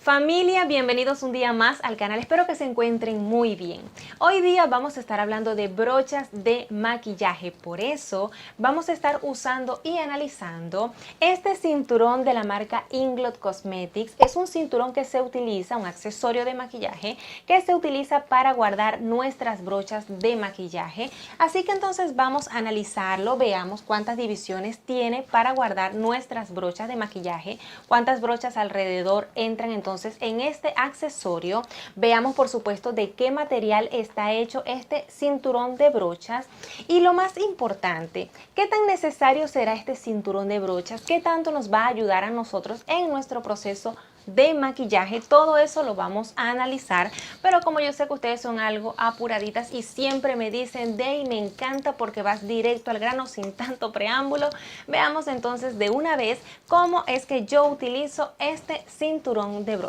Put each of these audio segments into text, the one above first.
Familia, bienvenidos un día más al canal, espero que se encuentren muy bien. Hoy día vamos a estar hablando de brochas de maquillaje, por eso vamos a estar usando y analizando este cinturón de la marca Inglot Cosmetics. Es un cinturón que se utiliza, un accesorio de maquillaje que se utiliza para guardar nuestras brochas de maquillaje. Así que entonces vamos a analizarlo, veamos cuántas divisiones tiene para guardar nuestras brochas de maquillaje, cuántas brochas alrededor entran entonces en este accesorio. Veamos por supuesto de qué material está hecho este cinturón de brochas y lo más importante, qué tan necesario será este cinturón de brochas, qué tanto nos va a ayudar a nosotros en nuestro proceso de maquillaje. Todo eso lo vamos a analizar, pero como yo sé que ustedes son algo apuraditas y siempre me dicen Dey, me encanta porque vas directo al grano sin tanto preámbulo, veamos entonces de una vez cómo es que yo utilizo este cinturón de brochas.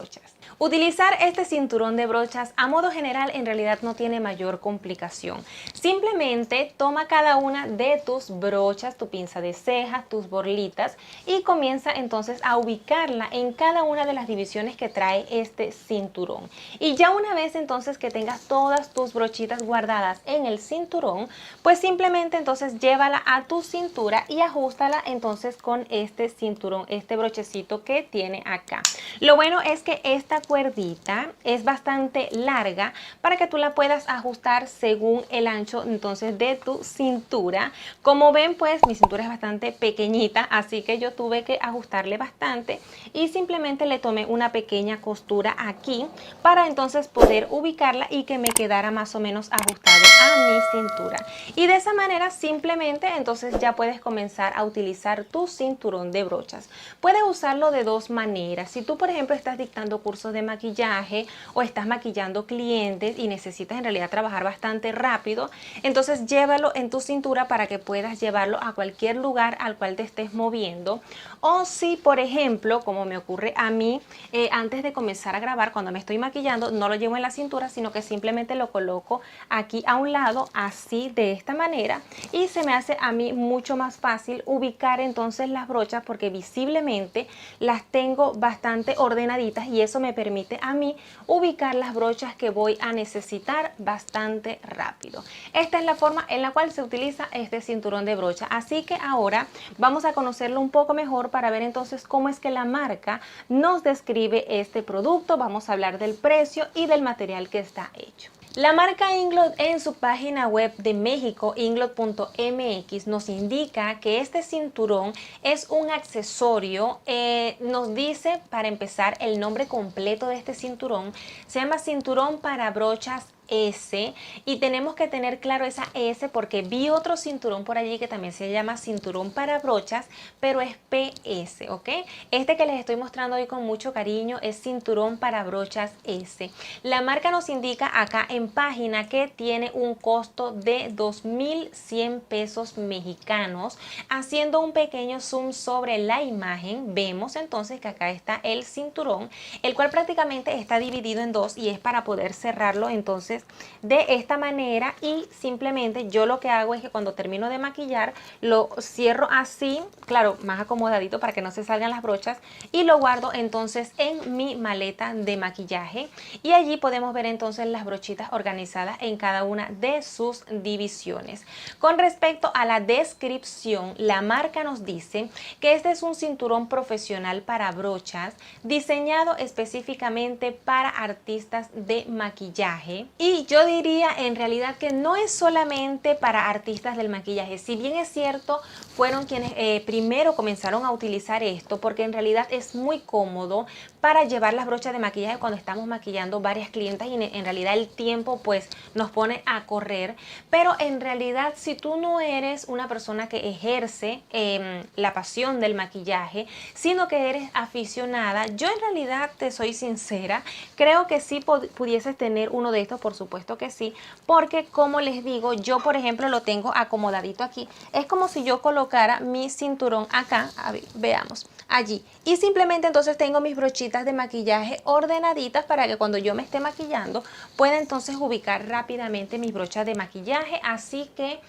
Utilizar este cinturón de brochas a modo general en realidad no tiene mayor complicación. Simplemente toma cada una de tus brochas, tu pinza de cejas, tus borlitas y comienza entonces a ubicarla en cada una de las divisiones que trae este cinturón. Y ya una vez entonces que tengas todas tus brochitas guardadas en el cinturón, pues simplemente entonces llévala a tu cintura y ajustala entonces con este cinturón, este brochecito que tiene acá. Lo bueno es que esta cuerdita es bastante larga para que tú la puedas ajustar según el ancho entonces de tu cintura. Como ven, pues mi cintura es bastante pequeñita, así que yo tuve que ajustarle bastante y simplemente le tomé una pequeña costura aquí para entonces poder ubicarla y que me quedara más o menos ajustado a mi cintura. Y de esa manera simplemente entonces ya puedes comenzar a utilizar tu cinturón de brochas. Puedes usarlo de dos maneras. Si tú por ejemplo estás dictando cursos de maquillaje o estás maquillando clientes y necesitas en realidad trabajar bastante rápido, entonces llévalo en tu cintura para que puedas llevarlo a cualquier lugar al cual te estés moviendo. O si por ejemplo, como me ocurre a mí, antes de comenzar a grabar, cuando me estoy maquillando, no lo llevo en la cintura, sino que simplemente lo coloco aquí a un lado, así de esta manera, y se me hace a mí mucho más fácil ubicar entonces las brochas porque visiblemente las tengo bastante ordenaditas y eso me permite a mí ubicar las brochas que voy a necesitar bastante rápido. Esta es la forma en la cual se utiliza este cinturón de brocha, así que ahora vamos a conocerlo un poco mejor para ver entonces cómo es que la marca nos describe este producto. Vamos a hablar del precio y del material que está hecho. La marca Inglot en su página web de México, inglot.mx, nos indica que este cinturón es un accesorio. Nos dice, para empezar, el nombre completo de este cinturón. Se llama cinturón para brochas S y tenemos que tener claro esa S porque vi otro cinturón por allí que también se llama cinturón para brochas, pero es PS, ¿ok? Este que les estoy mostrando hoy con mucho cariño es cinturón para brochas S. La marca nos indica acá en página que tiene un costo de 2,100 pesos mexicanos. Haciendo un pequeño zoom sobre la imagen, vemos entonces que acá está el cinturón, el cual prácticamente está dividido en dos y es para poder cerrarlo entonces de esta manera. Y simplemente yo lo que hago es que cuando termino de maquillar lo cierro así, claro, más acomodadito para que no se salgan las brochas, y lo guardo entonces en mi maleta de maquillaje y allí podemos ver entonces las brochitas organizadas en cada una de sus divisiones. Con respecto a la descripción, la marca nos dice que este es un cinturón profesional para brochas diseñado específicamente para artistas de maquillaje. Y yo diría en realidad que no es solamente para artistas del maquillaje, si bien es cierto, fueron quienes primero comenzaron a utilizar esto porque en realidad es muy cómodo para llevar las brochas de maquillaje cuando estamos maquillando varias clientas y en realidad el tiempo pues nos pone a correr. Pero en realidad si tú no eres una persona que ejerce la pasión del maquillaje, sino que eres aficionada, yo en realidad te soy sincera, creo que sí pudieses tener uno de estos, por supuesto que sí, porque como les digo, yo por ejemplo lo tengo acomodadito aquí, es como si yo colocara mi cinturón acá, a ver, veamos, allí, y simplemente entonces tengo mis brochitas brochitas de maquillaje ordenaditas para que cuando yo me esté maquillando pueda entonces ubicar rápidamente mis brochas de maquillaje. Así que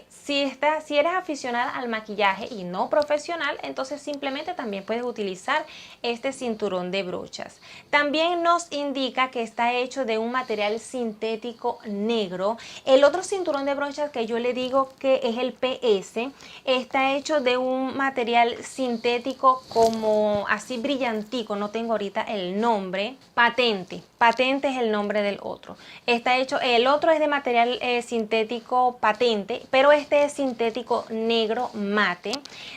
si eres aficionada al maquillaje y no profesional, entonces simplemente también puedes utilizar este cinturón de brochas. También nos indica que está hecho de un material sintético negro. El otro cinturón de brochas que yo le digo que es el PS, está hecho de un material sintético como así brillantico, no tengo ahorita el nombre, Patente es el nombre del otro. Está hecho, el otro es de material sintético Patente, pero este es sintético negro mate.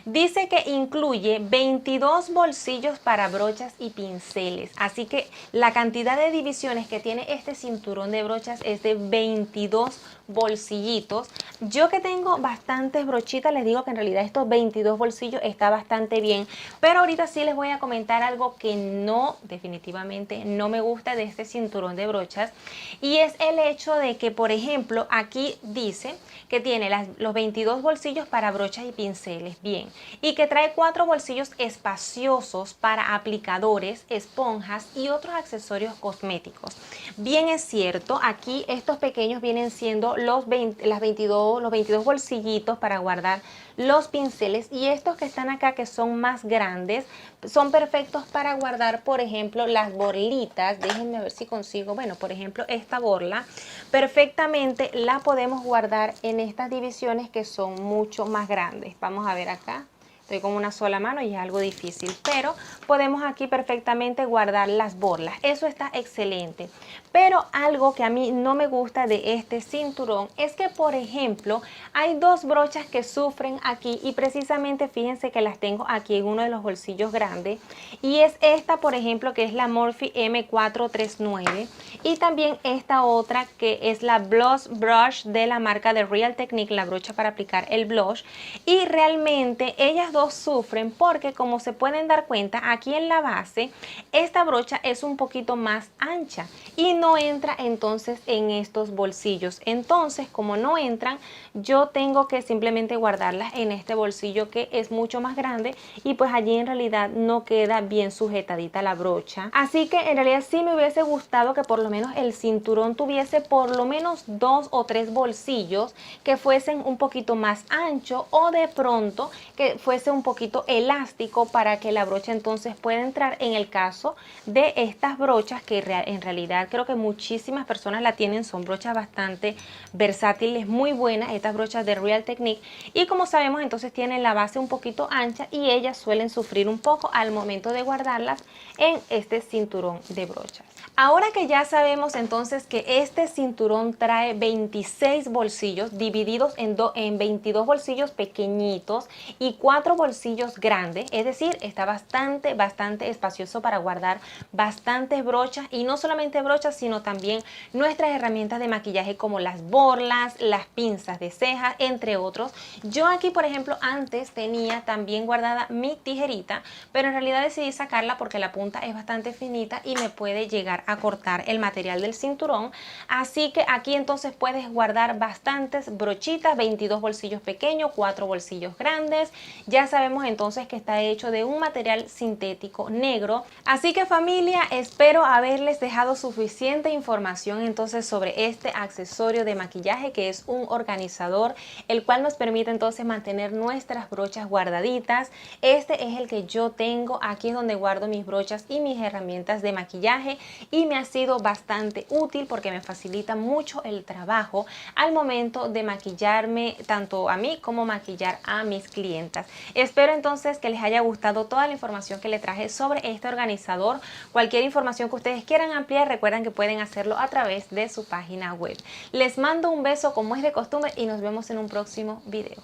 Dice que incluye 22 bolsillos para brochas y pinceles, así que la cantidad de divisiones que tiene este cinturón de brochas es de 22 bolsillitos. Yo que tengo bastantes brochitas, les digo que en realidad estos 22 bolsillos está bastante bien, pero ahorita sí les voy a comentar algo que no, definitivamente no me gusta de este cinturón de brochas, y es el hecho de que, por ejemplo, aquí dice que tiene los 22 bolsillos para brochas y pinceles, bien, y que trae 4 bolsillos espaciosos para aplicadores, esponjas y otros accesorios cosméticos. Bien, es cierto, aquí estos pequeños vienen siendo los 22 bolsillitos para guardar los pinceles, y estos que están acá, que son más grandes, son perfectos para guardar, por ejemplo, las borlitas. Déjenme ver si consigo, bueno, por ejemplo, esta borla perfectamente la podemos guardar en estas divisiones que son mucho más grandes. Vamos a ver acá. Estoy con una sola mano y es algo difícil, pero podemos aquí perfectamente guardar las borlas. Eso está excelente. Pero algo que a mí no me gusta de este cinturón es que, por ejemplo, hay dos brochas que sufren aquí, y precisamente fíjense que las tengo aquí en uno de los bolsillos grandes, y es esta, por ejemplo, que es la Morphe M439, y también esta otra que es la Blush Brush de la marca de Real Technique, la brocha para aplicar el blush, y realmente ellas dos sufren porque, como se pueden dar cuenta, aquí en la base esta brocha es un poquito más ancha y no entra entonces en estos bolsillos. Entonces, como no entran, yo tengo que simplemente guardarlas en este bolsillo que es mucho más grande, y pues allí en realidad no queda bien sujetadita la brocha. Así que en realidad sí me hubiese gustado que por lo menos el cinturón tuviese por lo menos 2 o 3 bolsillos que fuesen un poquito más ancho, o de pronto que fuese un poquito elástico para que la brocha entonces pueda entrar en el caso de estas brochas que en realidad creo que muchísimas personas la tienen. Son brochas bastante versátiles, muy buenas estas brochas de Real Technique, y como sabemos entonces tienen la base un poquito ancha y ellas suelen sufrir un poco al momento de guardarlas en este cinturón de brochas. Ahora que ya sabemos entonces que este cinturón trae 26 bolsillos divididos en 22 bolsillos pequeñitos y 4 bolsillos grandes, es decir, está bastante espacioso para guardar bastantes brochas, y no solamente brochas, sino también nuestras herramientas de maquillaje como las borlas, las pinzas de cejas, entre otros. Yo aquí, por ejemplo, antes tenía también guardada mi tijerita, pero en realidad decidí sacarla porque la punta es bastante finita y me puede llegar a cortar el material del cinturón. Así que aquí entonces puedes guardar bastantes brochitas, 22 bolsillos pequeños, 4 bolsillos grandes. Ya sabemos entonces que está hecho de un material sintético negro. Así que, familia, espero haberles dejado suficiente información entonces sobre este accesorio de maquillaje, que es un organizador, el cual nos permite entonces mantener nuestras brochas guardaditas. Este es el que yo tengo, aquí es donde guardo mis brochas y mis herramientas de maquillaje, y me ha sido bastante útil porque me facilita mucho el trabajo al momento de maquillarme, tanto a mí como maquillar a mis clientas. Espero entonces que les haya gustado toda la información que les traje sobre este organizador. Cualquier información que ustedes quieran ampliar, recuerden que pueden hacerlo a través de su página web. Les mando un beso como es de costumbre y nos vemos en un próximo video.